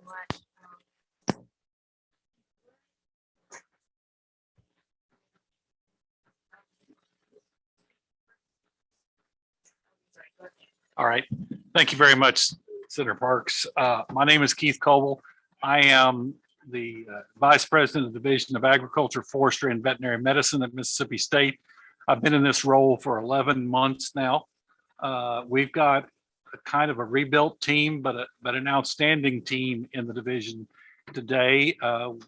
much. All right. Thank you very much, Senator Parks. My name is Keith Coble. I am the Vice President of the Division of Agriculture, Forestry, and Veterinary Medicine at Mississippi State. I've been in this role for 11 months now. We've got a kind of a rebuilt team, but an outstanding team in the division today.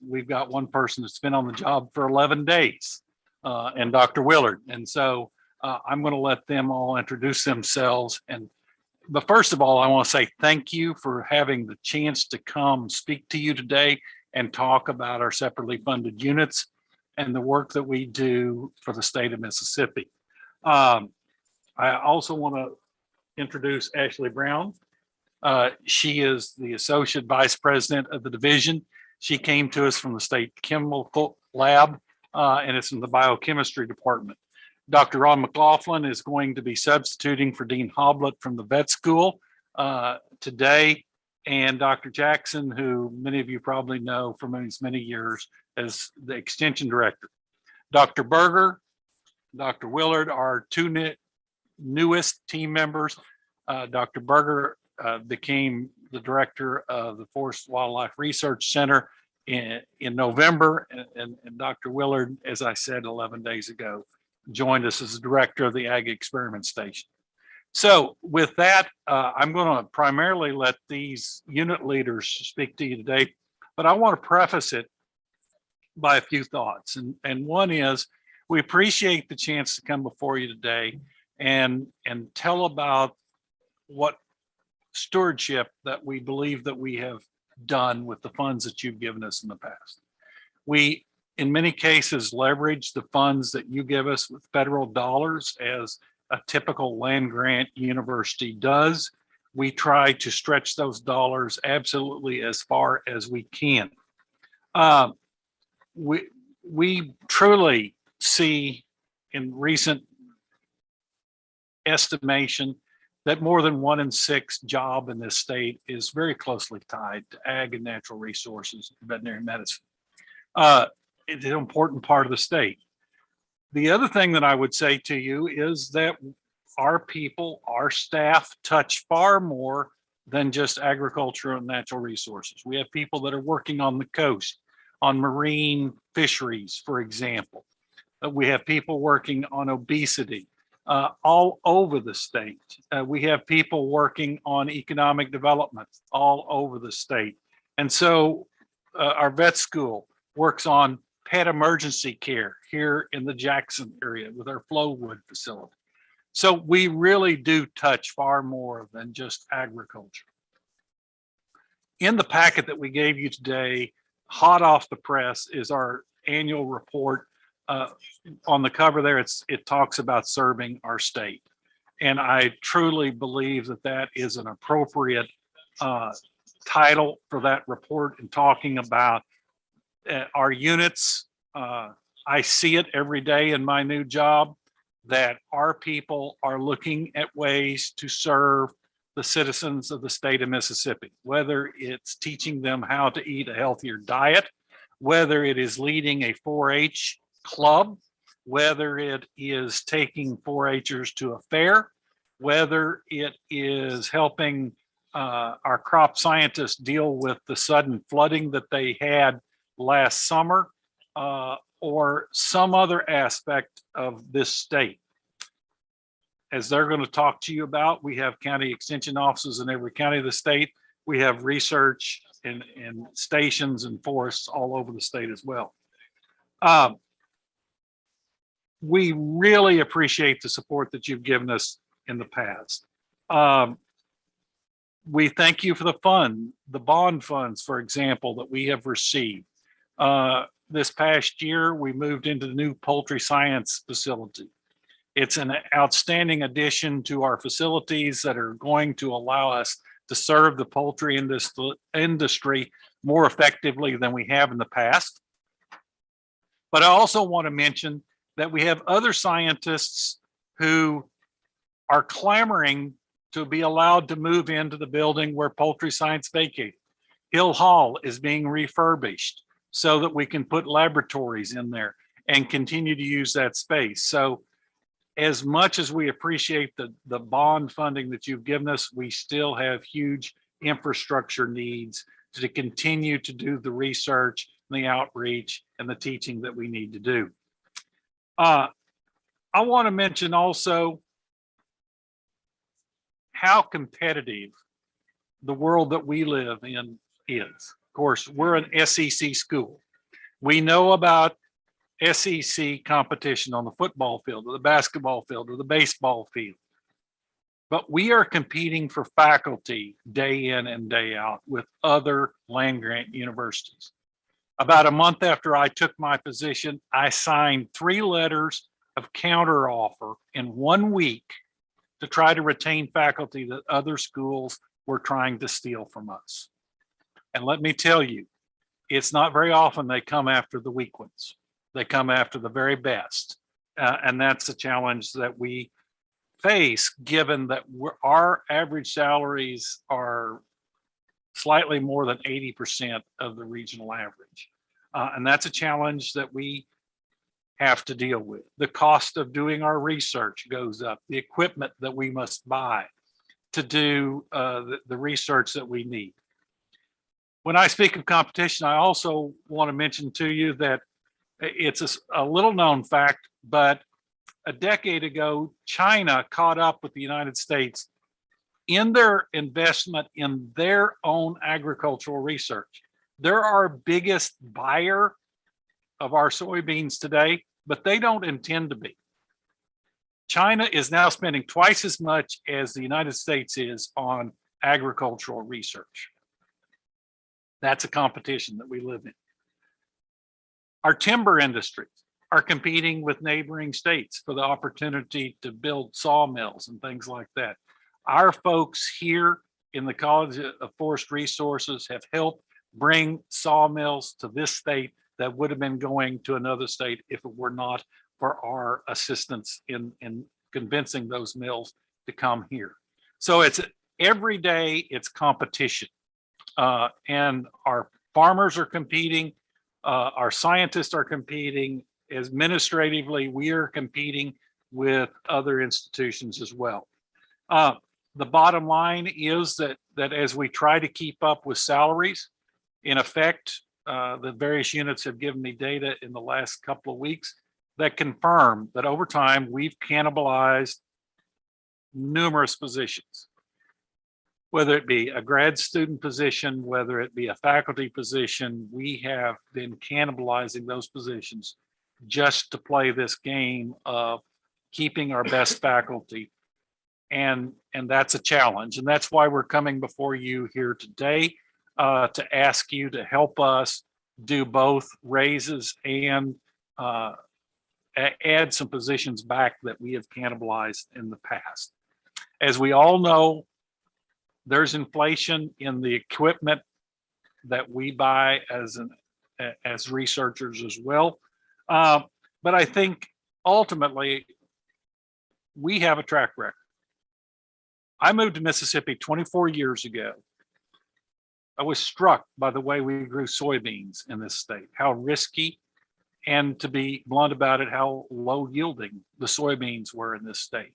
We've got one person that's been on the job for 11 days, and Dr. Willard. And so I'm going to let them all introduce themselves. But first of all, I want to say thank you for having the chance to come speak to you today and talk about our separately funded units and the work that we do for the state of Mississippi. I also want to introduce Ashley Brown. She is the Associate Vice President of the division. She came to us from the State Chemical Lab, and it's in the Biochemistry Department. Dr. Ron McLaughlin is going to be substituting for Dean Hoblet from the vet school today. And Dr. Jackson, who many of you probably know from his many years as the Extension Director. Dr. Berger, Dr. Willard are two newest team members. Dr. Berger became the Director of the Forest Wildlife Research Center in November. And Dr. Willard, as I said 11 days ago, joined us as the Director of the Ag Experiment Station. So with that, I'm going to primarily let these unit leaders speak to you today, but I want to preface it by a few thoughts. And one is, we appreciate the chance to come before you today and tell about what stewardship that we believe that we have done with the funds that you've given us in the past. We, in many cases, leverage the funds that you give us with federal dollars as a typical land grant university does. We try to stretch those dollars absolutely as far as we can. We truly see in recent estimation that more than 1 in 6 job in this state is very closely tied to ag and natural resources, veterinary medicine. It's an important part of the state. The other thing that I would say to you is that our people, our staff touch far more than just agriculture and natural resources. We have people that are working on the coast, on marine fisheries, for example. We have people working on obesity all over the state. We have people working on economic development all over the state. And so our vet school works on pet emergency care here in the Jackson area with our Flowwood facility. So we really do touch far more than just agriculture. In the packet that we gave you today, hot off the press, is our annual report. On the cover there, it talks about serving our state. And I truly believe that that is an appropriate title for that report, and talking about our units. I see it every day in my new job that our people are looking at ways to serve the citizens of the state of Mississippi, whether it's teaching them how to eat a healthier diet, whether it is leading a 4-H club, whether it is taking 4-Hers to a fair, whether it is helping our crop scientists deal with the sudden flooding that they had last summer, or some other aspect of this state. As they're going to talk to you about, we have county extension offices in every county of the state. We have research and stations and forests all over the state as well. We really appreciate the support that you've given us in the past. We thank you for the bond funds, for example, that we have received. This past year, we moved into the new poultry science facility. It's an outstanding addition to our facilities that are going to allow us to serve the poultry industry more effectively than we have in the past. But I also want to mention that we have other scientists who are clamoring to be allowed to move into the building where poultry science vacated. Hill Hall is being refurbished so that we can put laboratories in there and continue to use that space. So as much as we appreciate the bond funding that you've given us, we still have huge infrastructure needs to continue to do the research, the outreach, and the teaching that we need to do. I want to mention also how competitive the world that we live in is. Of course, we're an SEC school. We know about SEC competition on the football field or the basketball field or the baseball field. But we are competing for faculty day in and day out with other land grant universities. About a month after I took my position, I signed 3 letters of counteroffer in 1 week to try to retain faculty that other schools were trying to steal from us. And let me tell you, it's not very often they come after the weak ones. They come after the very best. And that's a challenge that we face, given that our average salaries are slightly more than 80% of the regional average. And that's a challenge that we have to deal with. The cost of doing our research goes up, the equipment that we must buy to do the research that we need. When I speak of competition, I also want to mention to you that it's a little known fact, but a decade ago, China caught up with the United States in their investment in their own agricultural research. They're our biggest buyer of our soybeans today, but they don't intend to be. China is now spending twice as much as the United States is on agricultural research. That's a competition that we live in. Our timber industries are competing with neighboring states for the opportunity to build sawmills and things like that. Our folks here in the College of Forest Resources have helped bring sawmills to this state that would have been going to another state if it were not for our assistance in convincing those mills to come here. So it's every day it's competition. And our farmers are competing, our scientists are competing, administratively, we are competing with other institutions as well. The bottom line is that as we try to keep up with salaries, in effect, the various units have given me data in the last couple of weeks that confirm that over time we've cannibalized numerous positions. Whether it be a grad student position, whether it be a faculty position, we have been cannibalizing those positions just to play this game of keeping our best faculty. And that's a challenge. And that's why we're coming before you here today to ask you to help us do both raises and add some positions back that we have cannibalized in the past. As we all know, there's inflation in the equipment that we buy as researchers as well. But I think ultimately we have a track record. I moved to Mississippi 24 years ago. I was struck by the way we grew soybeans in this state, how risky, and to be blunt about it, how low yielding the soybeans were in this state.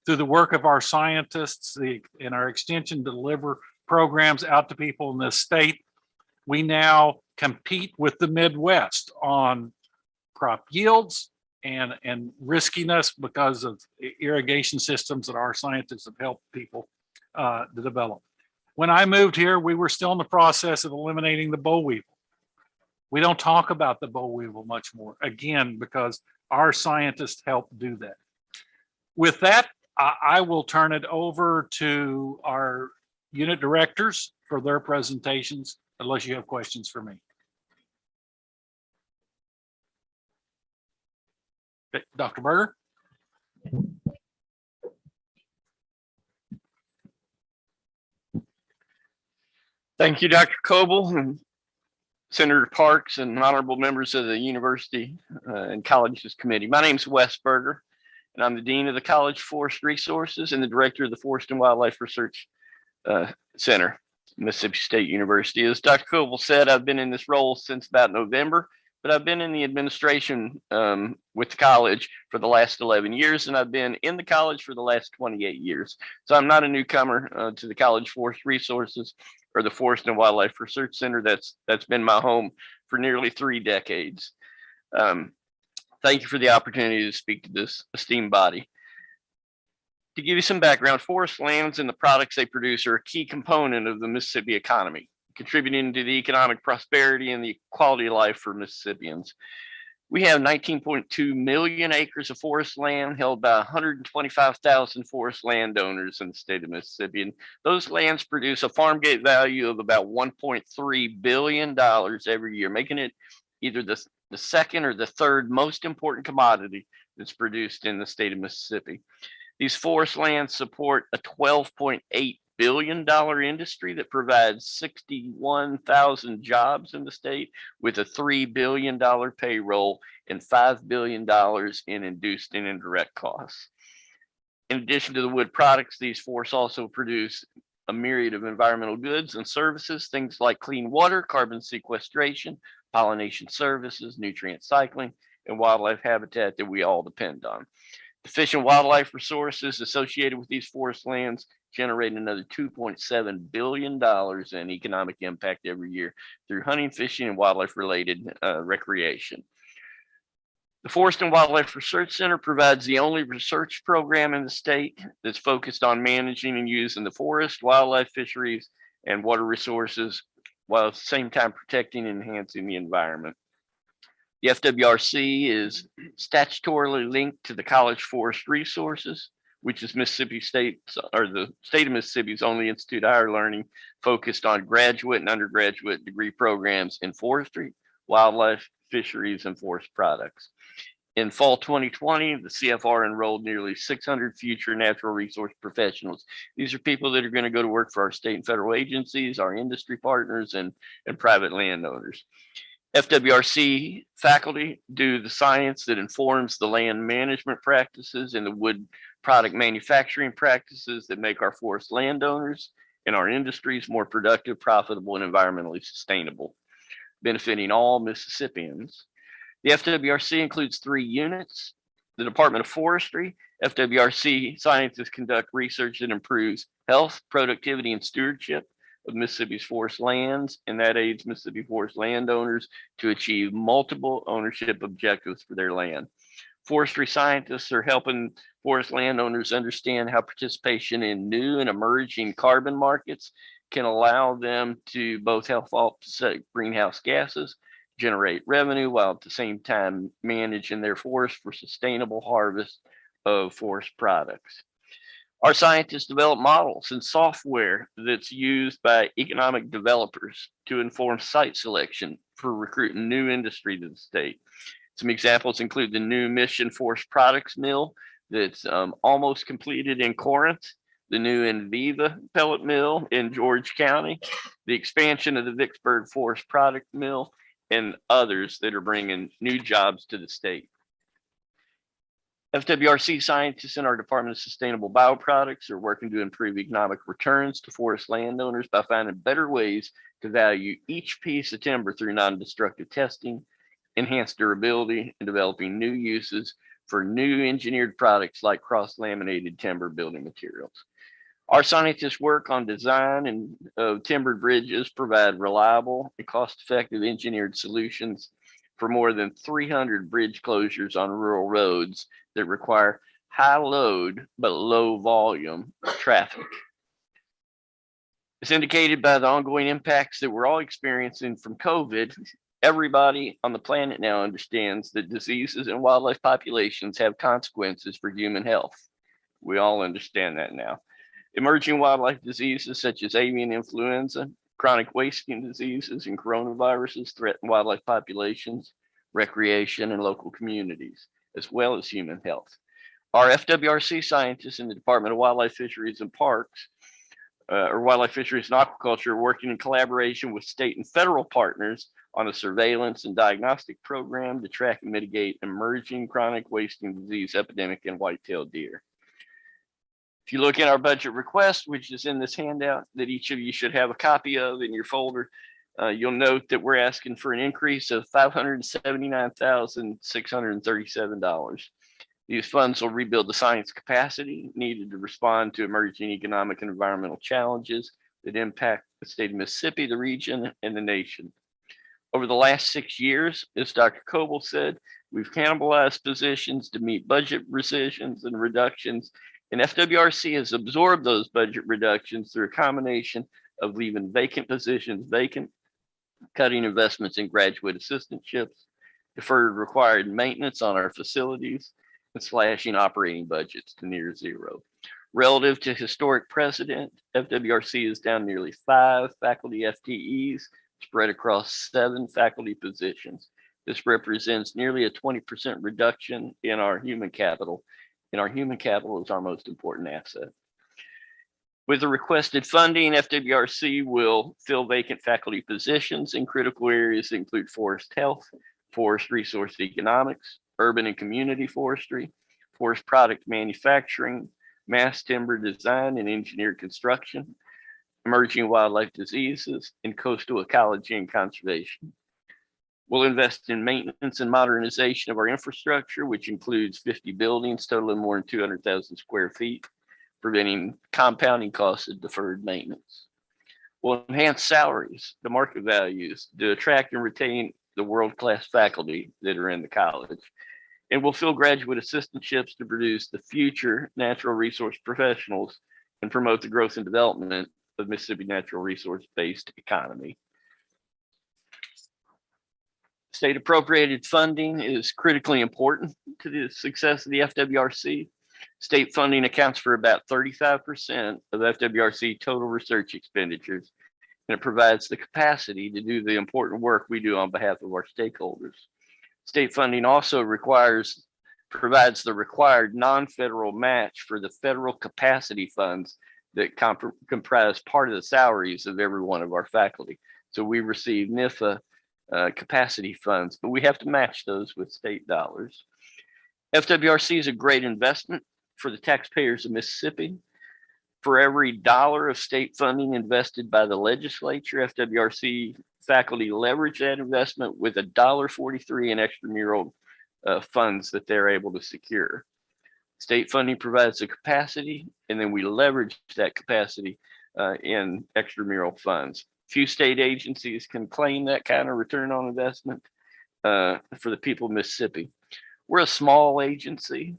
Through the work of our scientists and our extension deliver programs out to people in this state, we now compete with the Midwest on crop yields and riskiness because of irrigation systems that our scientists have helped people to develop. When I moved here, we were still in the process of eliminating the boll weevil. We don't talk about the boll weevil much more, again, because our scientists helped do that. With that, I will turn it over to our unit directors for their presentations, unless you have questions for me. Okay, Dr. Berger. Thank you, Dr. Coble and Senator Parks and honorable members of the University and Colleges Committee. My name is Wes Berger, and I'm the Dean of the College Forest Resources and the Director of the Forest and Wildlife Research Center. Mississippi State University. As Dr. Coble said, I've been in this role since about November, but I've been in the administration with the college for the last 11 years, and I've been in the college for the last 28 years. So I'm not a newcomer to the college forest resources or the Forest and Wildlife Research Center. That's been my home for nearly 3 decades. Thank you for the opportunity to speak to this esteemed body. To give you some background, forest lands and the products they produce are a key component of the Mississippi economy, contributing to the economic prosperity and the quality of life for Mississippians. We have 19.2 million acres of forest land held by 125,000 forest landowners in the state of Mississippi. And those lands produce a farm gate value of about $1.3 billion every year, making it either the second or the third most important commodity that's produced in the state of Mississippi. These forest lands support a $12.8 billion industry that provides 61,000 jobs in the state with a $3 billion payroll and $5 billion in induced and indirect costs. In addition to the wood products, these forests also produce a myriad of environmental goods and services, things like clean water, carbon sequestration, pollination services, nutrient cycling, and wildlife habitat that we all depend on. The fish and wildlife resources associated with these forest lands generate another $2.7 billion in economic impact every year through hunting, fishing, and wildlife related recreation. The Forest and Wildlife Research Center provides the only research program in the state that's focused on managing and using the forest, wildlife, fisheries, and water resources, while at the same time protecting and enhancing the environment. The FWRC is statutorily linked to the College Forest Resources, which is Mississippi State's, or the state of Mississippi's only institute of higher learning focused on graduate and undergraduate degree programs in forestry, wildlife, fisheries, and forest products. In fall 2020, the CFR enrolled nearly 600 future natural resource professionals. These are people that are going to go to work for our state and federal agencies, our industry partners, and private landowners. FWRC faculty do the science that informs the land management practices and the wood product manufacturing practices that make our forest landowners and our industries more productive, profitable, and environmentally sustainable, benefiting all Mississippians. The FWRC includes 3 units. The Department of Forestry, FWRC scientists conduct research that improves health, productivity, and stewardship of Mississippi's forest lands, and that aids Mississippi forest landowners to achieve multiple ownership objectives for their land. Forestry scientists are helping forest landowners understand how participation in new and emerging carbon markets can allow them to both help offset greenhouse gases, generate revenue, while at the same time managing their forest for sustainable harvest of forest products. Our scientists develop models and software that's used by economic developers to inform site selection for recruiting new industry to the state. Some examples include the new Mission Forest Products Mill that's almost completed in Corinth, the new Enviva pellet mill in George County, the expansion of the Vicksburg Forest Product Mill, and others that are bringing new jobs to the state. FWRC scientists in our Department of Sustainable Bioproducts are working to improve economic returns to forest landowners by finding better ways to value each piece of timber through non-destructive testing, enhanced durability, and developing new uses for new engineered products like cross-laminated timber building materials. Our scientists work on design and timbered bridges, provide reliable and cost-effective engineered solutions for more than 300 bridge closures on rural roads that require high load but low volume traffic. As indicated by the ongoing impacts that we're all experiencing from COVID, everybody on the planet now understands that diseases and wildlife populations have consequences for human health. We all understand that now. Emerging wildlife diseases such as avian influenza, chronic wasting diseases, and coronaviruses threaten wildlife populations, recreation, and local communities, as well as human health. Our FWRC scientists in the Department of Wildlife, Fisheries, and Parks, or Wildlife, Fisheries, and Aquaculture, are working in collaboration with state and federal partners on a surveillance and diagnostic program to track and mitigate emerging chronic wasting disease epidemic in white-tailed deer. If you look at our budget request, which is in this handout that each of you should have a copy of in your folder, you'll note that we're asking for an increase of $579,637. These funds will rebuild the science capacity needed to respond to emerging economic and environmental challenges that impact the state of Mississippi, the region, and the nation. Over the last 6 years, as Dr. Coble said, we've cannibalized positions to meet budget rescissions and reductions, and FWRC has absorbed those budget reductions through a combination of leaving vacant positions vacant, cutting investments in graduate assistantships, deferred required maintenance on our facilities, and slashing operating budgets to near zero. Relative to historic precedent, FWRC is down nearly 5 faculty FTEs spread across 7 faculty positions. This represents nearly a 20% reduction in our human capital, and our human capital is our most important asset. With the requested funding, FWRC will fill vacant faculty positions in critical areas that include forest health, forest resource economics, urban and community forestry, forest product manufacturing, mass timber design and engineered construction, emerging wildlife diseases, and coastal ecology and conservation. We'll invest in maintenance and modernization of our infrastructure, which includes 50 buildings totaling more than 200,000 square feet, preventing compounding costs of deferred maintenance. We'll enhance salaries, the market values, to attract and retain the world-class faculty that are in the college. And we'll fill graduate assistantships to produce the future natural resource professionals and promote the growth and development of Mississippi natural resource-based economy. State appropriated funding is critically important to the success of the FWRC. State funding accounts for about 35% of FWRC total research expenditures, and it provides the capacity to do the important work we do on behalf of our stakeholders. State funding also provides the required non-federal match for the federal capacity funds that comprise part of the salaries of every one of our faculty. So we receive NIFA capacity funds, but we have to match those with state dollars. FWRC is a great investment for the taxpayers of Mississippi. For every dollar of state funding invested by the legislature, FWRC faculty leverage that investment with $1.43 in extramural funds that they're able to secure. State funding provides the capacity, and then we leverage that capacity in extramural funds. Few state agencies can claim that kind of return on investment for the people of Mississippi. We're a small agency,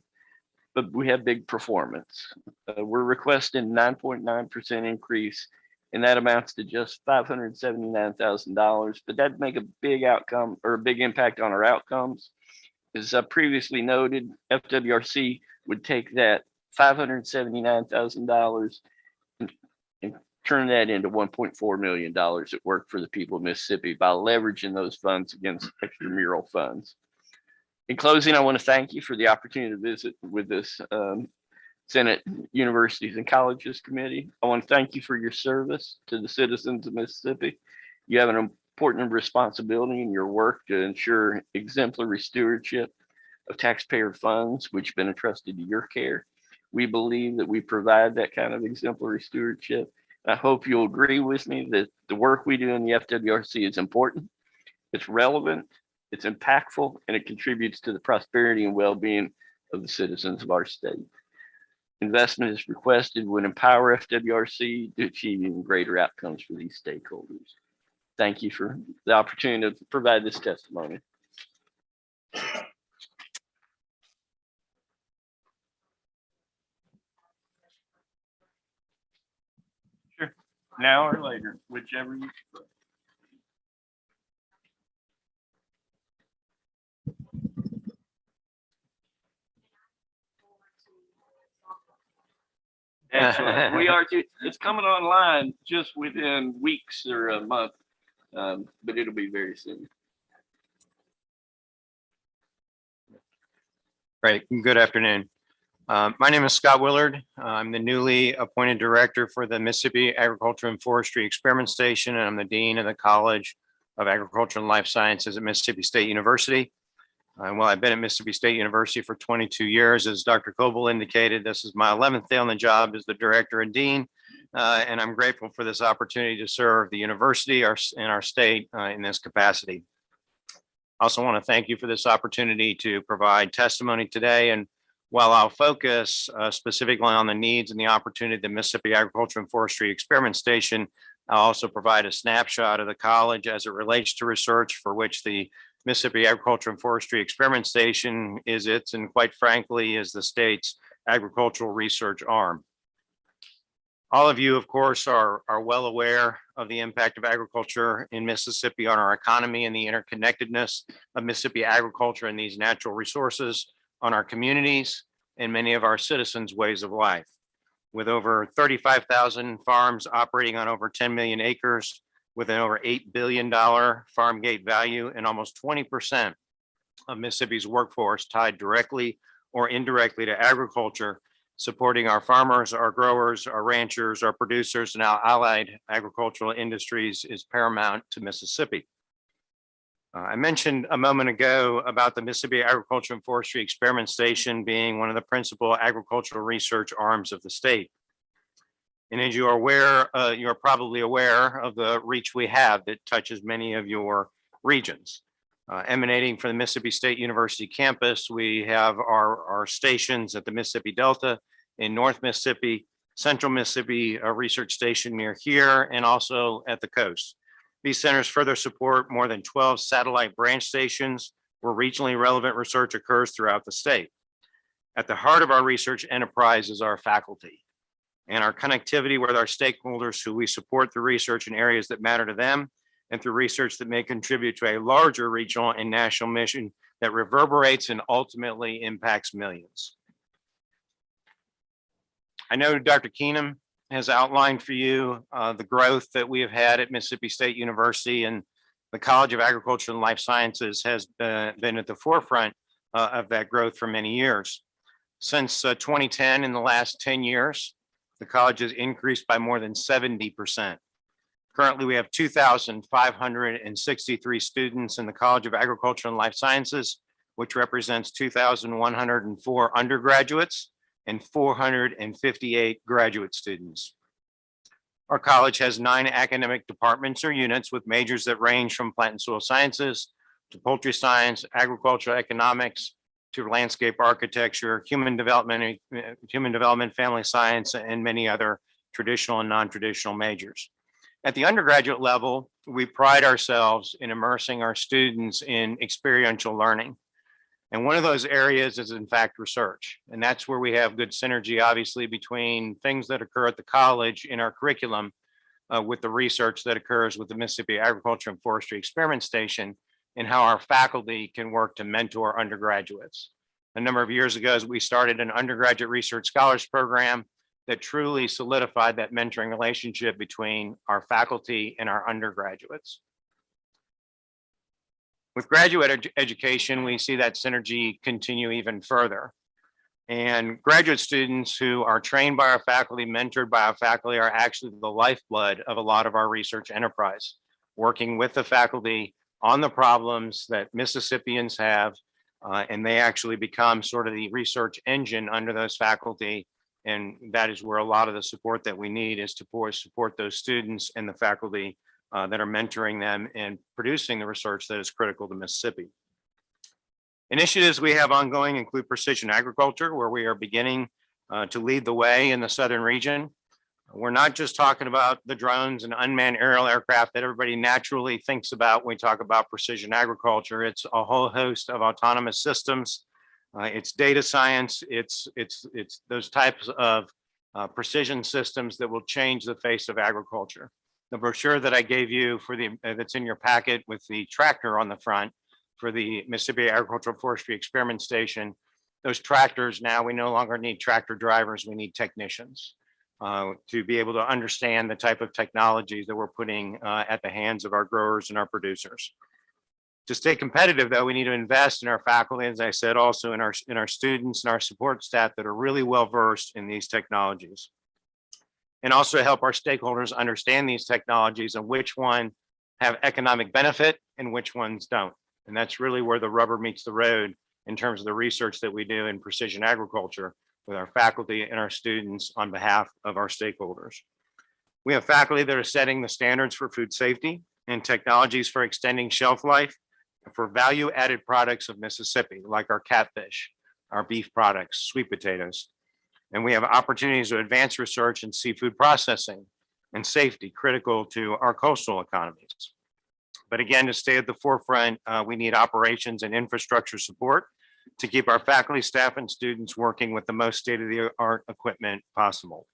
but we have big performance. We're requesting 9.9% increase, and that amounts to just $579,000, but that'd make a big outcome or a big impact on our outcomes. As I previously noted, FWRC would take that $579,000 and turn that into $1.4 million at work for the people of Mississippi by leveraging those funds against extramural funds. In closing, I want to thank you for the opportunity to visit with this Senate Universities and Colleges Committee. I want to thank you for your service to the citizens of Mississippi. You have an important responsibility in your work to ensure exemplary stewardship of taxpayer funds, which have been entrusted to your care. We believe that we provide that kind of exemplary stewardship. I hope you'll agree with me that the work we do in the FWRC is important, it's relevant, it's impactful, and it contributes to the prosperity and well-being of the citizens of our state. Investment is requested would empower FWRC to achieve even greater outcomes for these stakeholders. Thank you for the opportunity to provide this testimony. Sure. Now or later, whichever you prefer. Excellent. We are too. It's coming online just within weeks or a month, but it'll be very soon. Right. Good afternoon. My name is Scott Willard. I'm the newly appointed director for the Mississippi Agriculture and Forestry Experiment Station, and I'm the dean of the College of Agriculture and Life Sciences at Mississippi State University. Well, I've been at Mississippi State University for 22 years. As Dr. Coble indicated, this is my 11th day on the job as the director and dean. And I'm grateful for this opportunity to serve the university and our state in this capacity. I also want to thank you for this opportunity to provide testimony today. And while I'll focus specifically on the needs and the opportunity of the Mississippi Agriculture and Forestry Experiment Station, I'll also provide a snapshot of the college as it relates to research for which the Mississippi Agriculture and Forestry Experiment Station is its, and quite frankly, is the state's agricultural research arm. All of you, of course, are well aware of the impact of agriculture in Mississippi on our economy and the interconnectedness of Mississippi agriculture and these natural resources on our communities and many of our citizens' ways of life. With over 35,000 farms operating on over 10 million acres, with an over $8 billion farm gate value, and almost 20% of Mississippi's workforce tied directly or indirectly to agriculture, supporting our farmers, our growers, our ranchers, our producers, and our allied agricultural industries is paramount to Mississippi. I mentioned a moment ago about the Mississippi Agriculture and Forestry Experiment Station being one of the principal agricultural research arms of the state. And as you are aware, you're probably aware of the reach we have that touches many of your regions. Emanating from the Mississippi State University campus, we have our stations at the Mississippi Delta in North Mississippi, Central Mississippi, a research station near here, and also at the coast. These centers further support more than 12 satellite branch stations where regionally relevant research occurs throughout the state. At the heart of our research enterprise is our faculty and our connectivity with our stakeholders who we support through research in areas that matter to them and through research that may contribute to a larger regional and national mission that reverberates and ultimately impacts millions. I know Dr. Keenum has outlined for you the growth that we have had at Mississippi State University, and the College of Agriculture and Life Sciences has been at the forefront of that growth for many years. Since 2010, in the last 10 years, the college has increased by more than 70%. Currently, we have 2,563 students in the College of Agriculture and Life Sciences, which represents 2,104 undergraduates and 458 graduate students. Our college has 9 academic departments or units with majors that range from plant and soil sciences to poultry science, agricultural economics, to landscape architecture, human development, family science, and many other traditional and non-traditional majors. At the undergraduate level, we pride ourselves in immersing our students in experiential learning. And one of those areas is in fact research. And that's where we have good synergy, obviously, between things that occur at the college in our curriculum with the research that occurs with the Mississippi Agriculture and Forestry Experiment Station, and how our faculty can work to mentor undergraduates. A number of years ago, we started an undergraduate research scholars program that truly solidified that mentoring relationship between our faculty and our undergraduates. With graduate education, we see that synergy continue even further. And graduate students who are trained by our faculty, mentored by our faculty, are actually the lifeblood of a lot of our research enterprise, working with the faculty on the problems that Mississippians have, and they actually become sort of the research engine under those faculty. And that is where a lot of the support that we need is to support those students and the faculty that are mentoring them and producing the research that is critical to Mississippi. Initiatives we have ongoing include precision agriculture, where we are beginning to lead the way in the southern region. We're not just talking about the drones and unmanned aerial aircraft that everybody naturally thinks about when we talk about precision agriculture. It's a whole host of autonomous systems. It's data science. It's those types of precision systems that will change the face of agriculture. The brochure that I gave you that's in your packet with the tractor on the front for the Mississippi Agricultural Forestry Experiment Station, those tractors now, we no longer need tractor drivers, we need technicians to be able to understand the type of technologies that we're putting at the hands of our growers and our producers. To stay competitive, though, we need to invest in our faculty, as I said, also in our students and our support staff that are really well versed in these technologies. And also help our stakeholders understand these technologies and which one have economic benefit and which ones don't. And that's really where the rubber meets the road in terms of the research that we do in precision agriculture with our faculty and our students on behalf of our stakeholders. We have faculty that are setting the standards for food safety and technologies for extending shelf life for value-added products of Mississippi, like our catfish, our beef products, sweet potatoes. And we have opportunities to advance research in seafood processing and safety critical to our coastal economies. But again, to stay at the forefront, we need operations and infrastructure support to keep our faculty, staff, and students working with the most state-of-the-art equipment possible.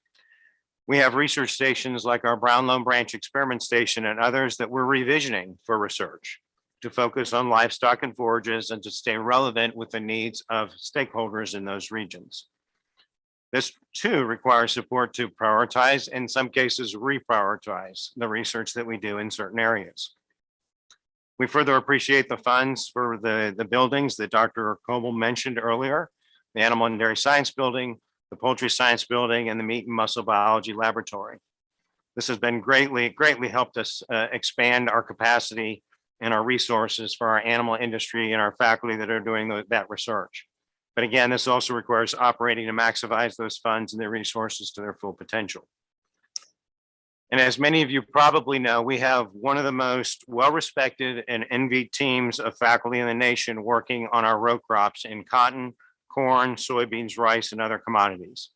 We have research stations like our Brownlow Branch Experiment Station and others that we're revisioning for research to focus on livestock and forages and to stay relevant with the needs of stakeholders in those regions. This too requires support to prioritize, in some cases, reprioritize the research that we do in certain areas. We further appreciate the funds for the buildings that Dr. Coble mentioned earlier, the Animal and Dairy Science Building, the Poultry Science Building, and the Meat and Muscle Biology Laboratory. This has been greatly helped us expand our capacity and our resources for our animal industry and our faculty that are doing that research. But again, this also requires operating to maximize those funds and their resources to their full potential. And as many of you probably know, we have one of the most well-respected and envied teams of faculty in the nation working on our row crops in cotton, corn, soybeans, rice, and other commodities.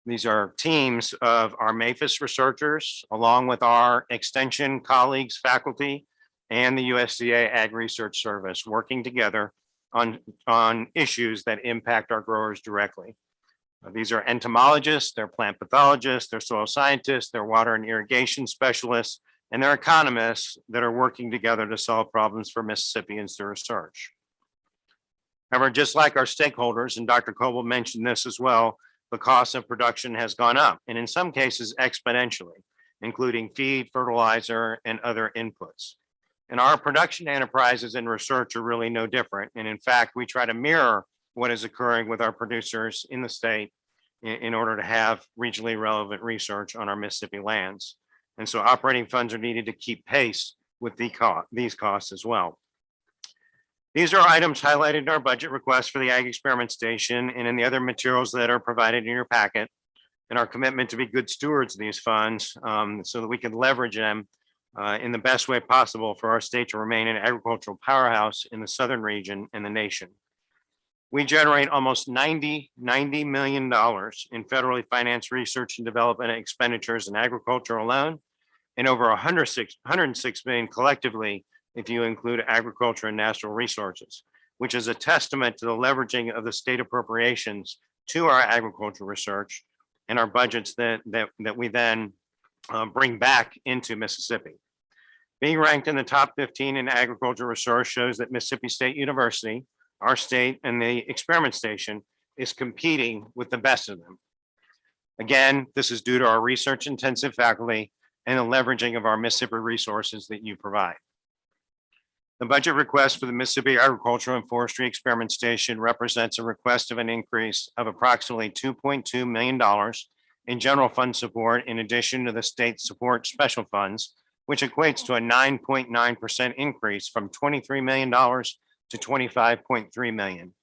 These are teams of our MAPHIS researchers, along with our extension colleagues, faculty, and the USDA Ag Research Service working together on issues that impact our growers directly. These are entomologists, they're plant pathologists, they're soil scientists, they're water and irrigation specialists, and they're economists that are working together to solve problems for Mississippians through research. However, just like our stakeholders, and Dr. Coble mentioned this as well, the cost of production has gone up, and in some cases exponentially, including feed, fertilizer, and other inputs. And our production enterprises and research are really no different. And in fact, we try to mirror what is occurring with our producers in the state in order to have regionally relevant research on our Mississippi lands. And so operating funds are needed to keep pace with these costs as well. These are items highlighted in our budget request for the Ag Experiment Station and in the other materials that are provided in your packet, and our commitment to be good stewards of these funds so that we can leverage them in the best way possible for our state to remain an agricultural powerhouse in the southern region and the nation. We generate almost $90 million in federally financed research and development expenditures in agriculture alone, and over 106 million collectively if you include agriculture and natural resources, which is a testament to the leveraging of the state appropriations to our agricultural research and our budgets that we then bring back into Mississippi. Being ranked in the top 15 in agriculture research shows that Mississippi State University, our state, and the experiment station is competing with the best of them. Again, this is due to our research intensive faculty and the leveraging of our Mississippi resources that you provide. The budget request for the Mississippi Agricultural and Forestry Experiment Station represents a request of an increase of approximately $2.2 million in general fund support in addition to the state support special funds, which equates to a 9.9% increase from $23 million to $25.3 million.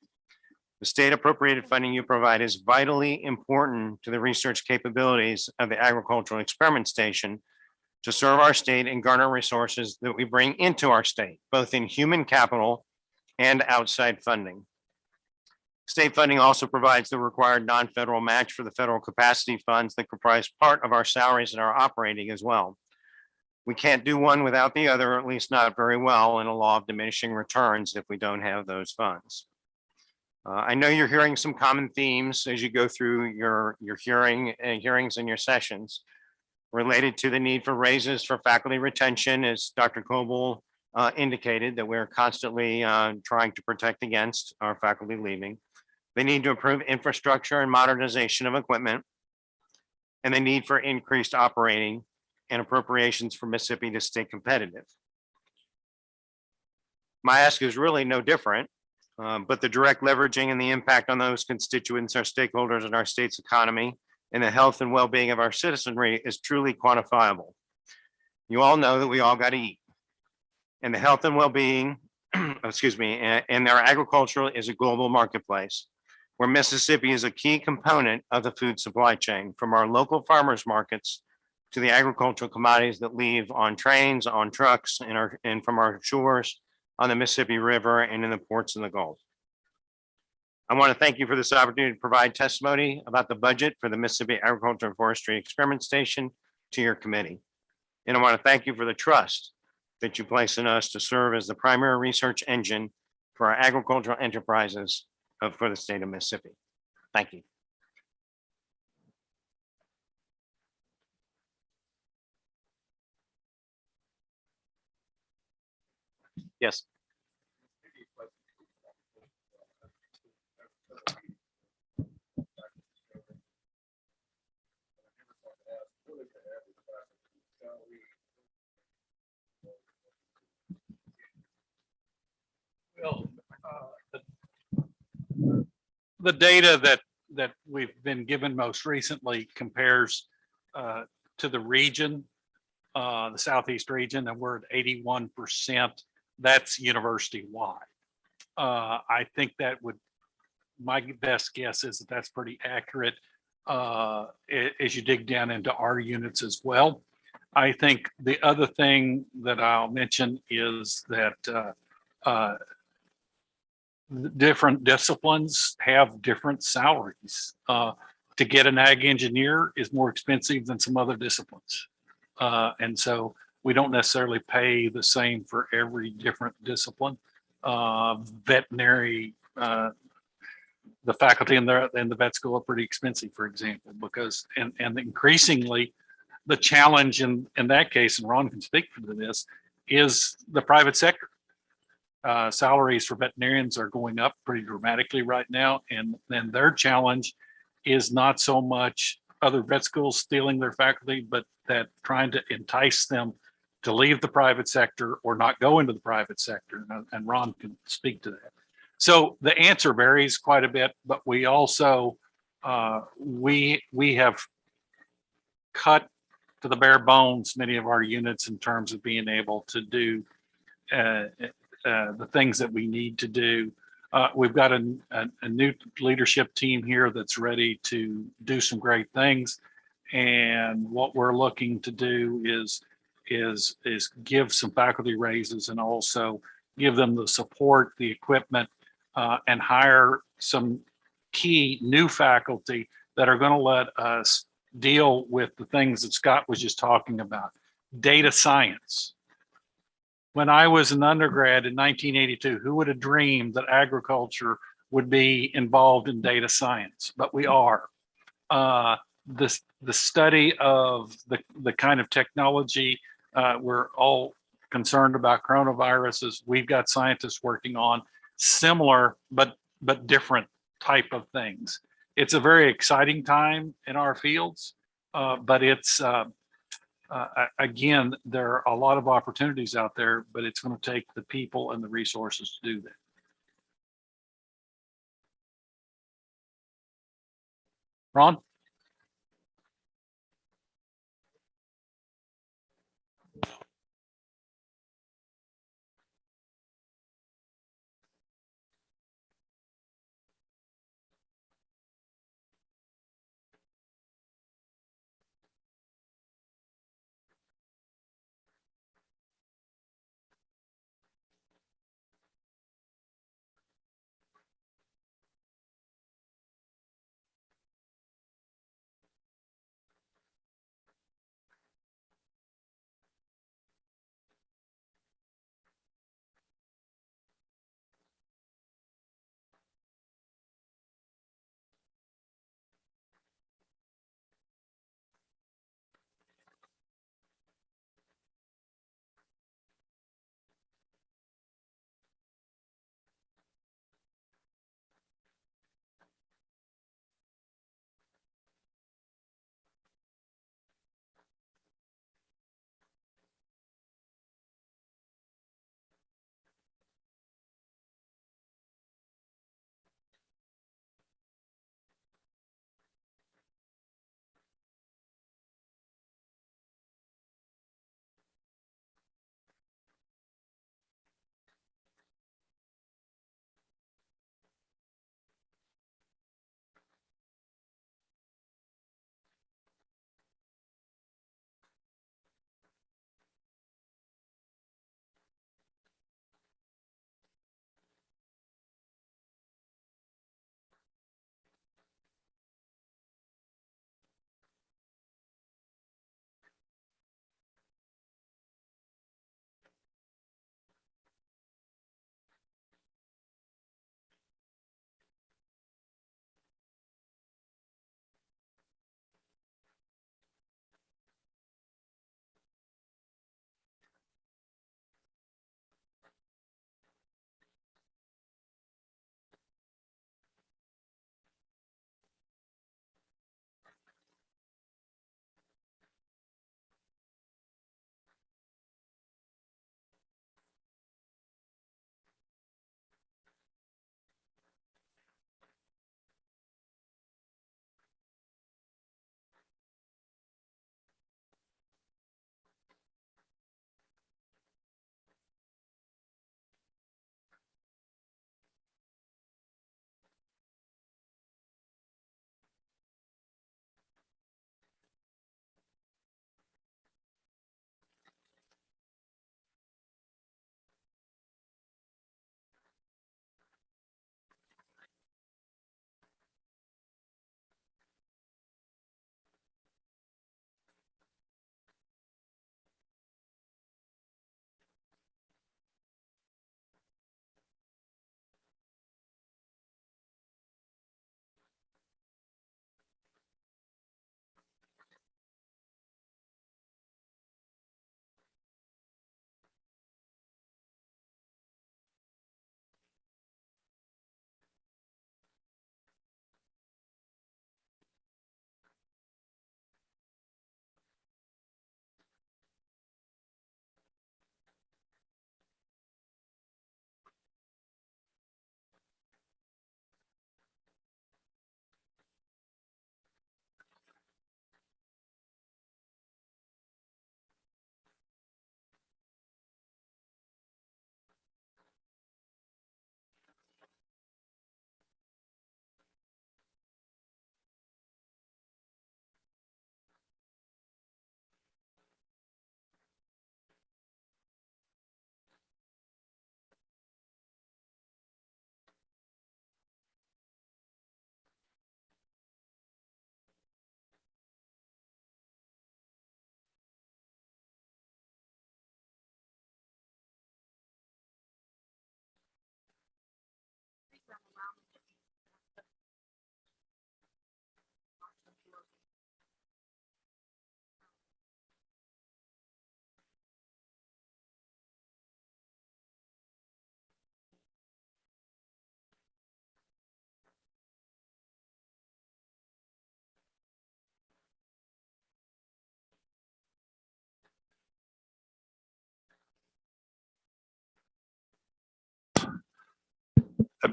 The state appropriated funding you provide is vitally important to the research capabilities of the Agricultural Experiment Station to serve our state and garner resources that we bring into our state, both in human capital and outside funding. State funding also provides the required non-federal match for the federal capacity funds that comprise part of our salaries and our operating as well. We can't do one without the other, or at least not very well, in a law of diminishing returns if we don't have those funds. I know you're hearing some common themes as you go through your hearings and your sessions related to the need for raises for faculty retention, as Dr. Coble indicated, that we're constantly trying to protect against our faculty leaving. They need to improve infrastructure and modernization of equipment, and the need for increased operating and appropriations for Mississippi to stay competitive. My ask is really no different, but the direct leveraging and the impact on those constituents, our stakeholders, and our state's economy, and the health and well-being of our citizenry is truly quantifiable. You all know that we all got to eat, and the health and well-being excuse me, and their agriculture is a global marketplace where Mississippi is a key component of the food supply chain, from our local farmers markets to the agricultural commodities that leave on trains, on trucks, and from our shores on the Mississippi River and in the ports in the Gulf. I want to thank you for this opportunity to provide testimony about the budget for the Mississippi Agriculture and Forestry Experiment Station to your committee. And I want to thank you for the trust that you place in us to serve as the primary research engine for our agricultural enterprises for the state of Mississippi. Thank you. Yes. Well, the data that we've been given most recently compares to the region, the Southeast region, and we're at 81%. That's university-wide. I think that my best guess is that that's pretty accurate as you dig down into our units as well. I think the other thing that I'll mention is that different disciplines have different salaries. To get an ag engineer is more expensive than some other disciplines. And so we don't necessarily pay the same for every different discipline. Veterinary, the faculty in the vet school are pretty expensive, for example, because, and increasingly the challenge in that case, and Ron can speak for this, is the private sector. Salaries for veterinarians are going up pretty dramatically right now. And then their challenge is not so much other vet schools stealing their faculty, but that trying to entice them to leave the private sector or not go into the private sector. And Ron can speak to that. So the answer varies quite a bit, but we also, we have cut to the bare bones many of our units in terms of being able to do the things that we need to do. We've got a new leadership team here that's ready to do some great things. And what we're looking to do is give some faculty raises and also give them the support, the equipment, and hire some key new faculty that are going to let us deal with the things that Scott was just talking about. Data science. When I was an undergrad in 1982, who would have dreamed that agriculture would be involved in data science? But we are. The study of the kind of technology we're all concerned about coronaviruses. We've got scientists working on similar but different type of things. It's a very exciting time in our fields, but it's again, there are a lot of opportunities out there, but it's going to take the people and the resources to do that. Ron?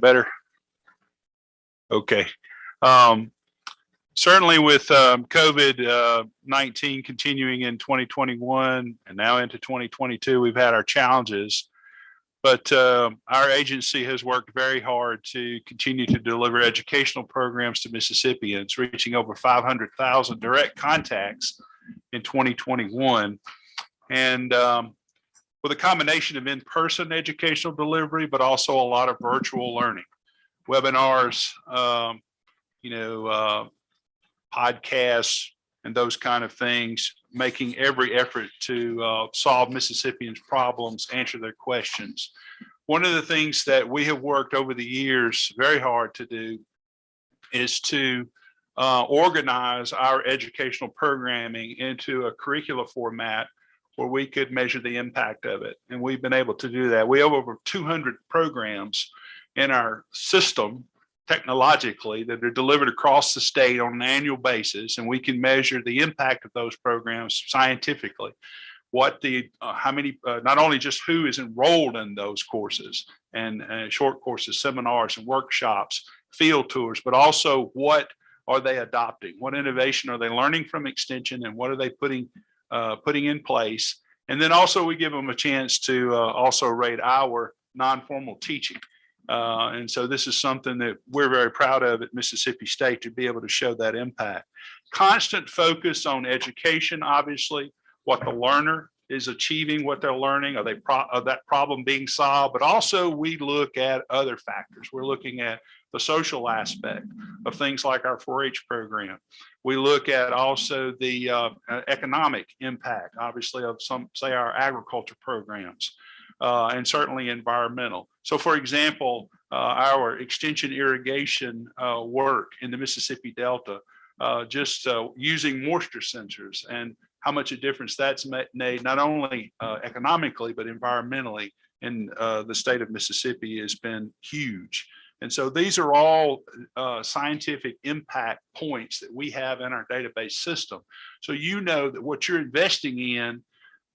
Better. Okay. Certainly with COVID-19 continuing in 2021 and now into 2022, we've had our challenges, but our agency has worked very hard to continue to deliver educational programs to Mississippians, reaching over 500,000 direct contacts in 2021. And with a combination of in-person educational delivery, but also a lot of virtual learning, webinars, podcasts, and those kind of things, making every effort to solve Mississippians' problems, answer their questions. One of the things that we have worked over the years very hard to do is to organize our educational programming into a curricula format where we could measure the impact of it. And we've been able to do that. We have over 200 programs in our system technologically that are delivered across the state on an annual basis. And we can measure the impact of those programs scientifically. What the, how many, not only just who is enrolled in those courses and short courses, seminars and workshops, field tours, but also what are they adopting? What innovation are they learning from Extension, and what are they putting in place? And then also we give them a chance to also rate our non-formal teaching. And so this is something that we're very proud of at Mississippi State, to be able to show that impact. Constant focus on education, obviously, what the learner is achieving, what they're learning, are that problem being solved, but also we look at other factors. We're looking at the social aspect of things like our 4-H program. We look at also the economic impact, obviously, of some, say, our agriculture programs, and certainly environmental. So for example, our extension irrigation work in the Mississippi Delta, just using moisture sensors and how much a difference that's made, not only economically, but environmentally in the state of Mississippi, has been huge. And so these are all scientific impact points that we have in our database system. So you know that what you're investing in,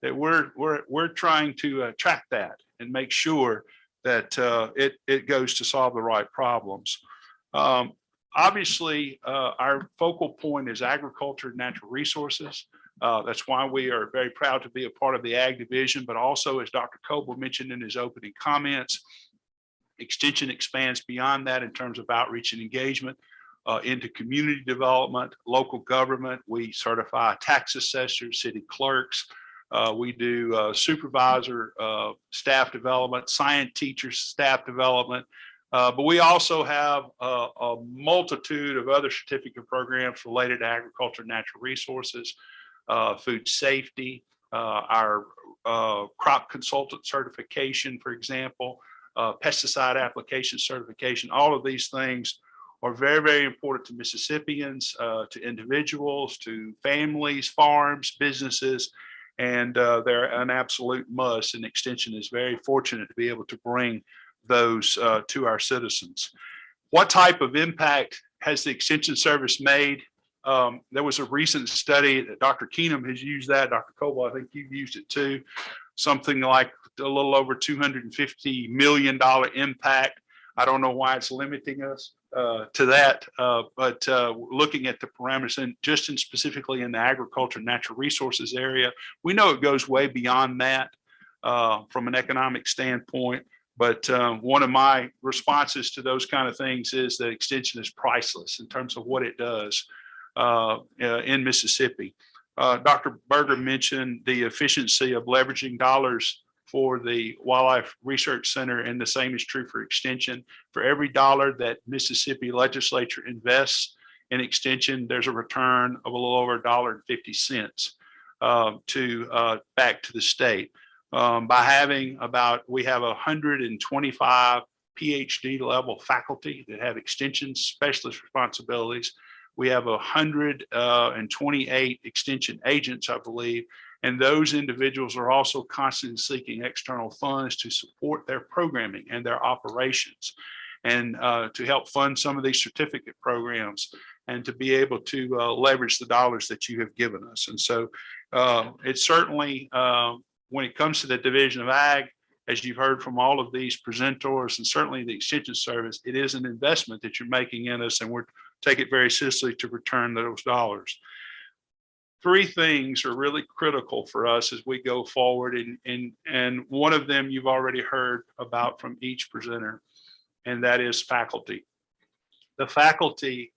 that we're trying to track that and make sure that it goes to solve the right problems. Obviously, our focal point is agriculture and natural resources. That's why we are very proud to be a part of the Ag Division, but also, as Dr. Coble mentioned in his opening comments, Extension expands beyond that in terms of outreach and engagement into community development, local government. We certify tax assessors, city clerks. We do supervisor staff development, science teachers staff development. But we also have a multitude of other certificate programs related to agriculture and natural resources, food safety, our crop consultant certification, for example, pesticide application certification. All of these things are very, very important to Mississippians, to individuals, to families, farms, businesses, and they're an absolute must. And Extension is very fortunate to be able to bring those to our citizens. What type of impact has the Extension Service made? There was a recent study that Dr. Keenum has used that. Dr. Coble, I think you've used it too. Something like a little over $250 million impact. I don't know why it's limiting us to that, but looking at the parameters, and just in specifically in the agriculture and natural resources area, we know it goes way beyond that from an economic standpoint. But one of my responses to those kind of things is that Extension is priceless in terms of what it does in Mississippi. Dr. Berger mentioned the efficiency of leveraging dollars for the Wildlife Research Center, and the same is true for Extension. For every dollar that Mississippi legislature invests in Extension, there's a return of a little over $1.50 to back to the state. By having we have 125 PhD level faculty that have extension specialist responsibilities. We have 128 extension agents, I believe, and those individuals are also constantly seeking external funds to support their programming and their operations, and to help fund some of these certificate programs, and to be able to leverage the dollars that you have given us. And so it's certainly, when it comes to the Division of Ag, as you've heard from all of these presenters and certainly the Extension Service, it is an investment that you're making in us, and we're take it very seriously to return those dollars. Three things are really critical for us as we go forward, and one of them you've already heard about from each presenter, and that is faculty. The faculty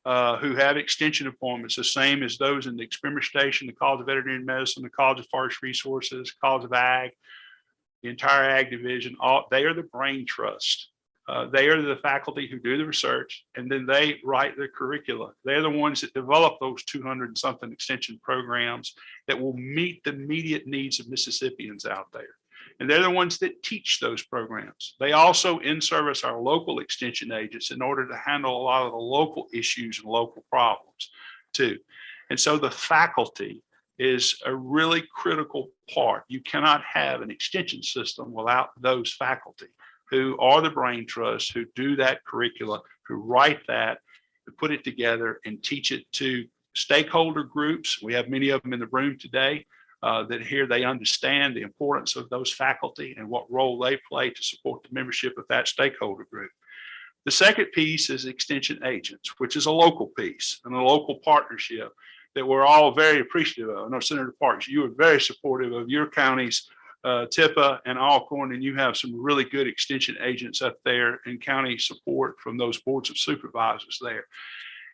who have extension appointments, the same as those in the experimentation, the College of Veterinary Medicine, the College of Forest Resources, College of Ag, the entire Ag division, they are the brain trust. They are the faculty who do the research, and then they write the curricula. They're the ones that develop those 200 and something extension programs that will meet the immediate needs of Mississippians out there. And they're the ones that teach those programs. They also in-service our local extension agents in order to handle a lot of the local issues and local problems too. And so the faculty is a really critical part. You cannot have an extension system without those faculty who are the brain trust, who do that curricula, who write that, who put it together and teach it to stakeholder groups. We have many of them in the room today that here they understand the importance of those faculty and what role they play to support the membership of that stakeholder group. The second piece is extension agents, which is a local piece and a local partnership that we're all very appreciative of. I know Senator Parks, you are very supportive of your county's Tipa and Alcorn, and you have some really good extension agents up there and county support from those boards of supervisors there.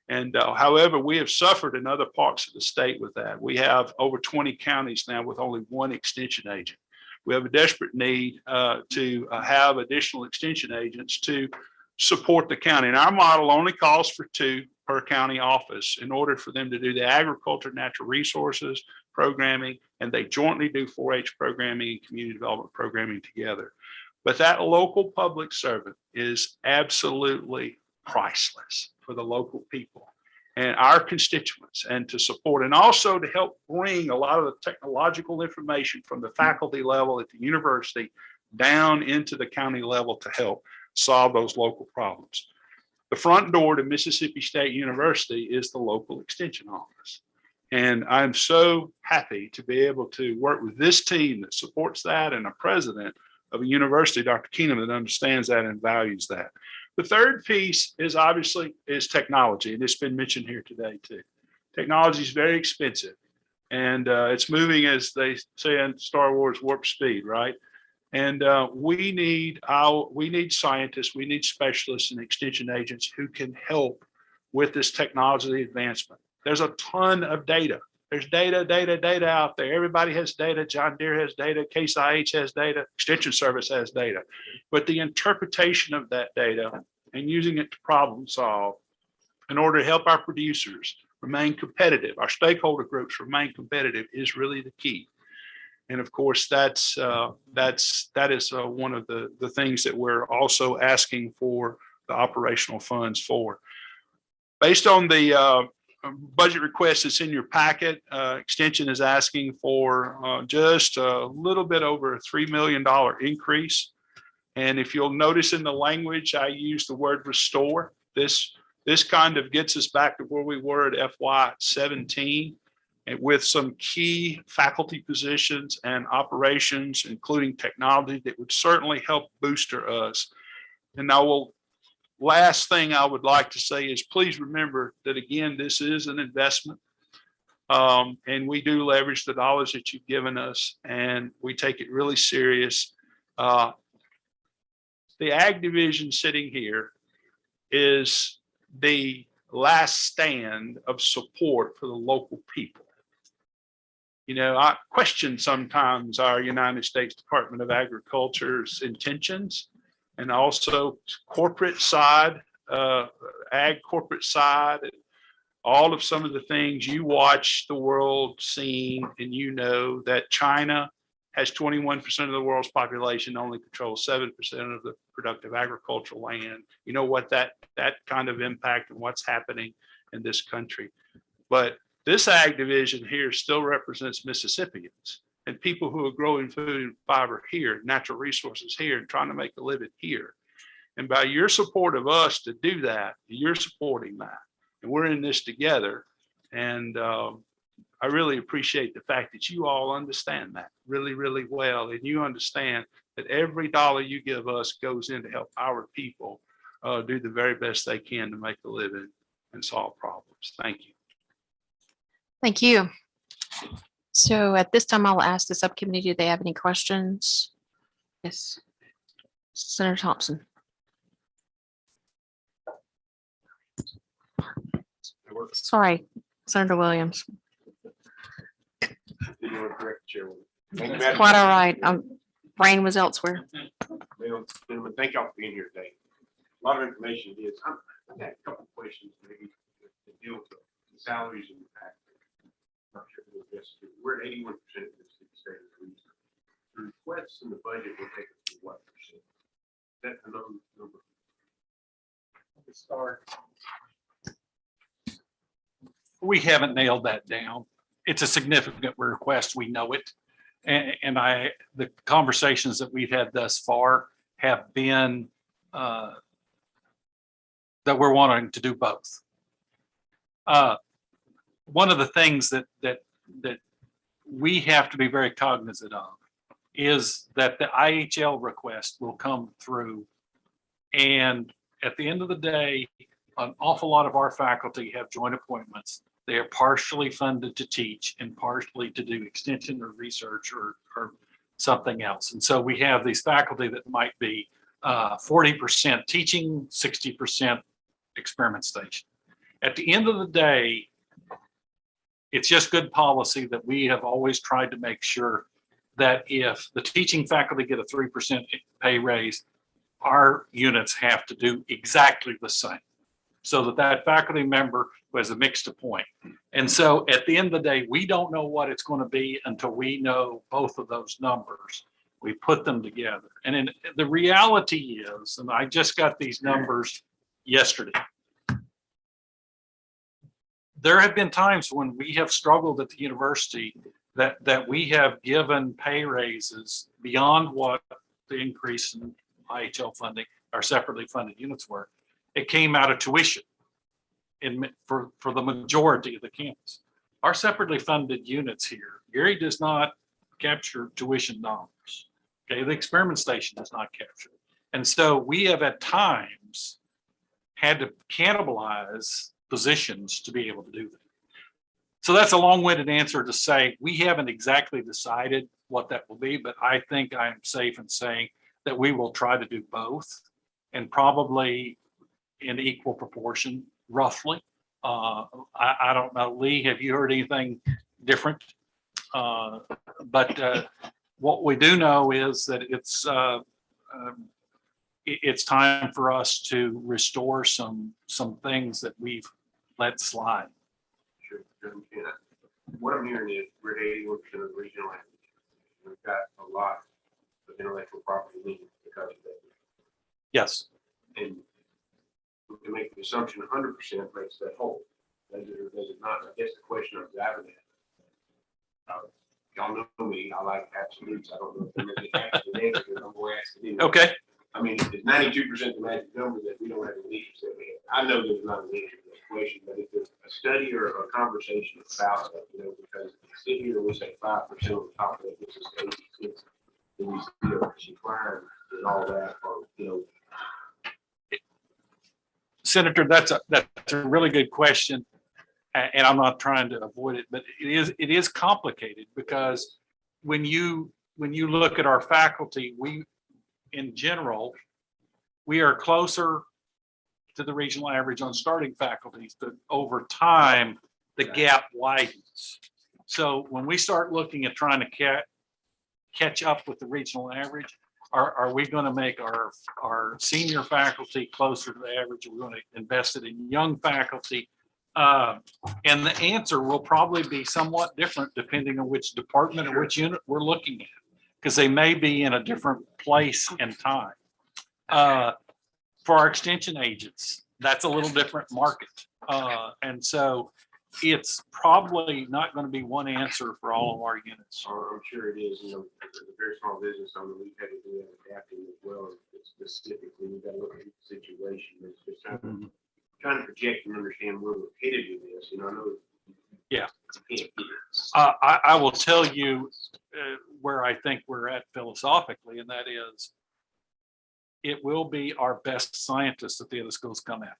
And however, we have suffered in other parts of the state with that. We have over 20 counties now with only one extension agent. We have a desperate need to have additional extension agents to support the county. And our model only calls for 2 per county office in order for them to do the agriculture, natural resources programming, and they jointly do 4-H programming and community development programming together. But that local public servant is absolutely priceless for the local people and our constituents, and to support, and also to help bring a lot of the technological information from the faculty level at the university down into the county level to help solve those local problems. The front door to Mississippi State University is the local extension office. And I'm so happy to be able to work with this team that supports that, and a president of a university, Dr. Keenum, that understands that and values that. The third piece is obviously technology, and it's been mentioned here today too. Technology is very expensive, and it's moving, as they say in Star Wars, warp speed, right? And we need scientists, we need specialists and extension agents who can help with this technology advancement. There's a ton of data. There's data out there. Everybody has data. John Deere has data. Case IH has data. Extension Service has data. But the interpretation of that data and using it to problem solve in order to help our producers remain competitive, our stakeholder groups remain competitive, is really the key. And of course, that is one of the things that we're also asking for the operational funds for. Based on the budget request that's in your packet, Extension is asking for just a little bit over a $3 million increase. And if you'll notice in the language, I use the word restore. This kind of gets us back to where we were at FY17, and with some key faculty positions and operations, including technology, that would certainly help booster us. And now, last thing I would like to say is, please remember that, again, this is an investment, and we do leverage the dollars that you've given us, and we take it really serious. The Ag division sitting here is the last stand of support for the local people. You know, I question sometimes our United States Department of Agriculture's intentions, and also corporate side, ag corporate side, and all of some of the things you watch the world scene, and you know that China has 21% of the world's population, only controls 7% of the productive agricultural land. You know what that kind of impact and what's happening in this country. But this ag division here still represents Mississippians and people who are growing food and fiber here, natural resources here, and trying to make a living here. And by your support of us to do that, you're supporting that. And we're in this together. And I really appreciate the fact that you all understand that really, really well. And you understand that every dollar you give us goes in to help our people do the very best they can to make a living and solve problems. Thank you. Thank you. So at this time, I'll ask the subcommittee, do they have any questions? Yes. Senator Thompson. Sorry, Senator Williams. It's quite all right. Brain was elsewhere. Gentlemen, thank y'all for being here today. A lot of information is. I've got a couple of questions maybe to deal with the salaries and the tax. We're at 81% of the state of the region. The requests in the budget will take us to what percent? That's the number. Let's start. We haven't nailed that down. It's a significant request. We know it. And the conversations that we've had thus far have been that we're wanting to do both. One of the things that we have to be very cognizant of is that the IHL request will come through. And at the end of the day, an awful lot of our faculty have joint appointments. They are partially funded to teach and partially to do extension or research or something else. And so we have these faculty that might be 40% teaching, 60% experiment station. At the end of the day, it's just good policy that we have always tried to make sure that if the teaching faculty get a 3% pay raise, our units have to do exactly the same, so that faculty member who has a mixed point. And so at the end of the day, we don't know what it's going to be until we know both of those numbers. We put them together. And the reality is, and I just got these numbers yesterday, there have been times when we have struggled at the university that we have given pay raises beyond what the increase in IHL funding, our separately funded units were. It came out of tuition for the majority of the campus. Our separately funded units here, Gary does not capture tuition dollars. Okay, the experiment station does not capture it. And so we have at times had to cannibalize positions to be able to do that. So that's a long-winded answer to say we haven't exactly decided what that will be, but I think I'm safe in saying that we will try to do both, and probably in equal proportion, roughly. I don't know, Lee, have you heard anything different? But what we do know is that it's time for us to restore some things that we've let slide. Sure. What I'm hearing is we're 81% of the regional average. We've got a lot of intellectual property liens because of that. Yes. And we can make the assumption 100% makes that whole. Does it not? I guess the question I'm driving at. Y'all know me. I like absolutes. I don't know if they're making absolute answers. I'm going to ask you. Okay. I mean, it's 92% the magic number that we don't have the leads that we have. I know there's not an answer to this question, but if there's a study or a conversation about that, because we sit here and we say 5% on the top of it, this is 86, then we still decline and all that, or Senator, that's a really good question, and I'm not trying to avoid it, but it is complicated because when you look at our faculty, in general, we are closer to the regional average on starting faculties, but over time, the gap widens. So when we start looking at trying to catch up with the regional average, are we going to make our senior faculty closer to the average? Are we going to invest it in young faculty? And the answer will probably be somewhat different depending on which department or which unit we're looking at. because they may be in a different place and time. For our extension agents, that's a little different market. And so it's probably not going to be one answer for all of our units. I'm sure it is, as a very small business owner, we've had to do that adapting as well. Specifically, we've got to look at the situation. It's just trying to project and understand where we're headed with this. I know. Yeah. You can't get it. I will tell you where I think we're at philosophically, and that is it will be our best scientists that the other schools come after.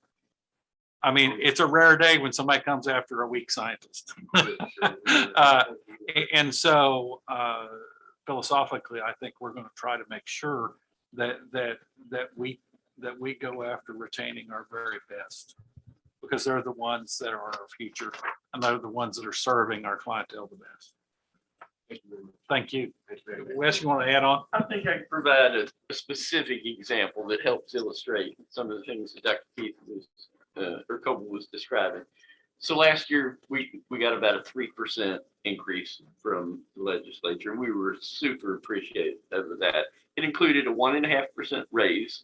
I mean, it's a rare day when somebody comes after a weak scientist. And so philosophically, I think we're going to try to make sure that we go after retaining our very best, because they're the ones that are our future, and they're the ones that are serving our clientele the best. Thank you. Wes, you want to add on? I think I can provide a specific example that helps illustrate some of the things that Dr. Keith was, or Coble was describing. So last year, we got about a 3% increase from the legislature, and we were super appreciative of that. It included a 1.5% raise,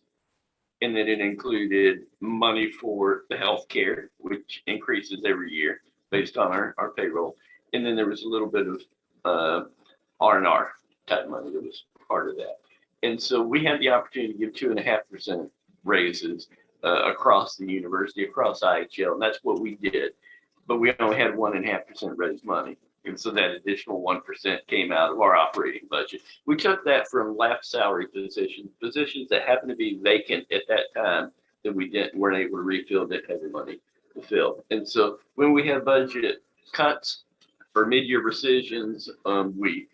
and then it included money for the health care, which increases every year based on our payroll. And then there was a little bit of R&R type money that was part of that. And so we had the opportunity to give 2.5% raises across the university, across IHL, and that's what we did. But we only had 1.5% raised money. And so that additional 1% came out of our operating budget. We took that from lap salary positions that happened to be vacant at that time that we weren't able to refill, didn't have the money to fill. And so when we have budget cuts or mid-year rescissions, we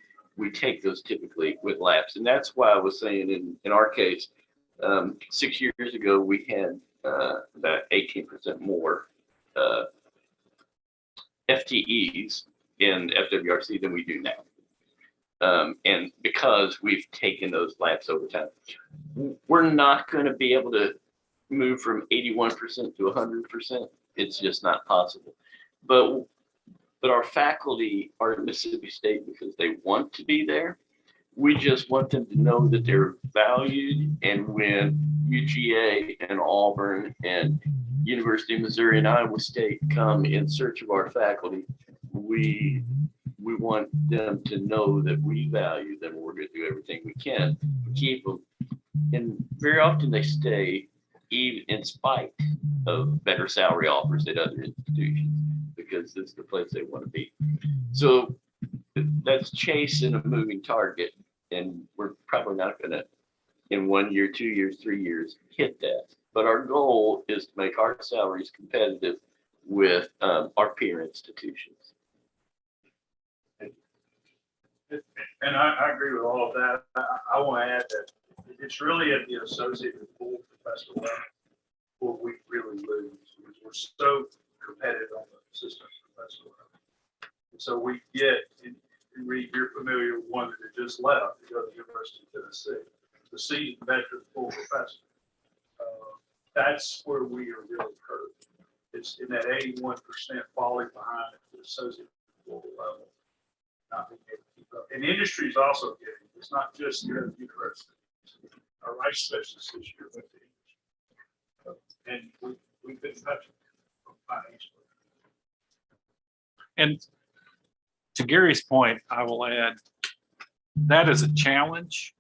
take those typically with laps. And that's why I was saying in our case, 6 years ago, we had about 18% more FTEs in FWRC than we do now. And because we've taken those laps over time, we're not going to be able to move from 81% to 100%. It's just not possible. But our faculty are at Mississippi State because they want to be there. We just want them to know that they're valued. And when UGA and Auburn and University of Missouri and Iowa State come in search of our faculty, we want them to know that we value them. We're going to do everything we can to keep them. And very often they stay even in spite of better salary offers at other institutions, because this is the place they want to be. So that's chasing a moving target. And we're probably not going to, in 1 year, 2 years, 3 years, hit that. But our goal is to make our salaries competitive with our peer institutions. And I agree with all of that. I want to add that it's really at the associate and full professor level where we really lose, because we're so competitive on the assistant professor level. And so we get, and Reed, you're familiar with one that just left to go to the University of Tennessee, the seasoned veteran full professor. That's where we are really hurt. It's in that 81% falling behind at the associate full level. Not being able to keep up. And industry is also getting, it's not just here at the university. Our rice specialists this year went to industry. And we've been touching financially. And to Gary's point, I will add, that is a challenge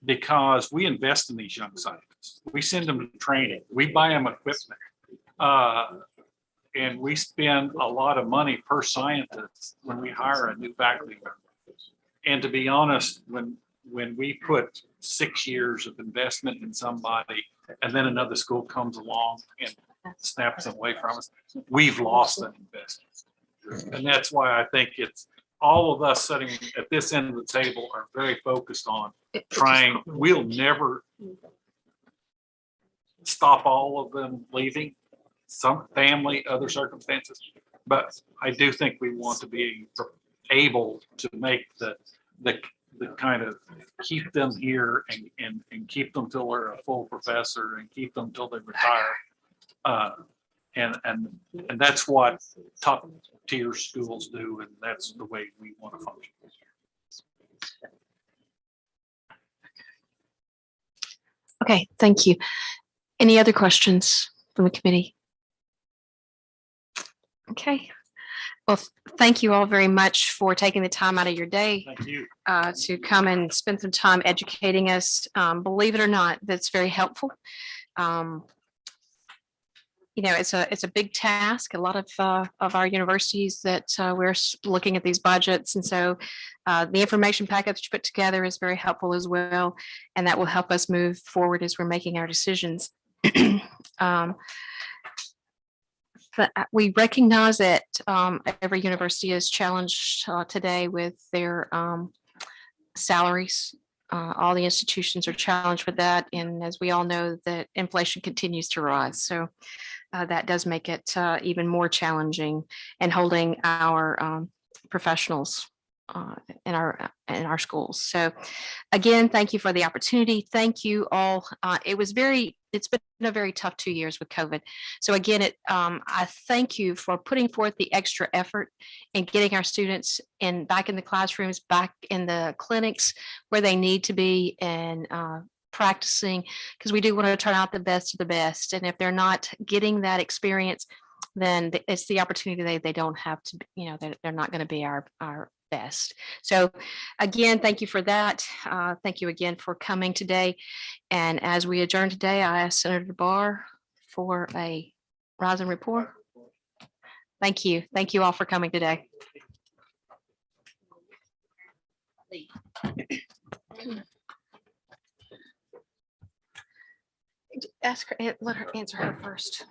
because we invest in these young scientists. We send them to training. We buy them equipment. And we spend a lot of money per scientist when we hire a new faculty member. And to be honest, when we put 6 years of investment in somebody and then another school comes along and snaps them away from us, we've lost that investment. And that's why I think it's all of us sitting at this end of the table are very focused on trying. We'll never stop all of them leaving. Some family, other circumstances, but I do think we want to be able to make the kind of keep them here and keep them till they're a full professor and keep them till they retire. And that's what top tier schools do, and that's the way we want to function. Okay, thank you. Any other questions from the committee? Okay. Well, thank you all very much for taking the time out of your day Thank you. to come and spend some time educating us. Believe it or not, that's very helpful. You know, it's a big task. A lot of our universities that we're looking at these budgets, and so the information packet that you put together is very helpful as well, and that will help us move forward as we're making our decisions. But we recognize that every university is challenged today with their salaries. All the institutions are challenged with that, and as we all know, that inflation continues to rise. So that does make it even more challenging and holding our professionals in our schools. So again, thank you for the opportunity. Thank you all. It's been a very tough 2 years with COVID. So again, I thank you for putting forth the extra effort and getting our students back in the classrooms, back in the clinics where they need to be, and practicing, because we do want to turn out the best of the best. And if they're not getting that experience, then it's the opportunity they don't have to, they're not going to be our best. So again, thank you for that. Thank you again for coming today. And as we adjourn today, I ask Senator DeBar for a rise and report. Thank you. Thank you all for coming today. Ask her, let her answer her first.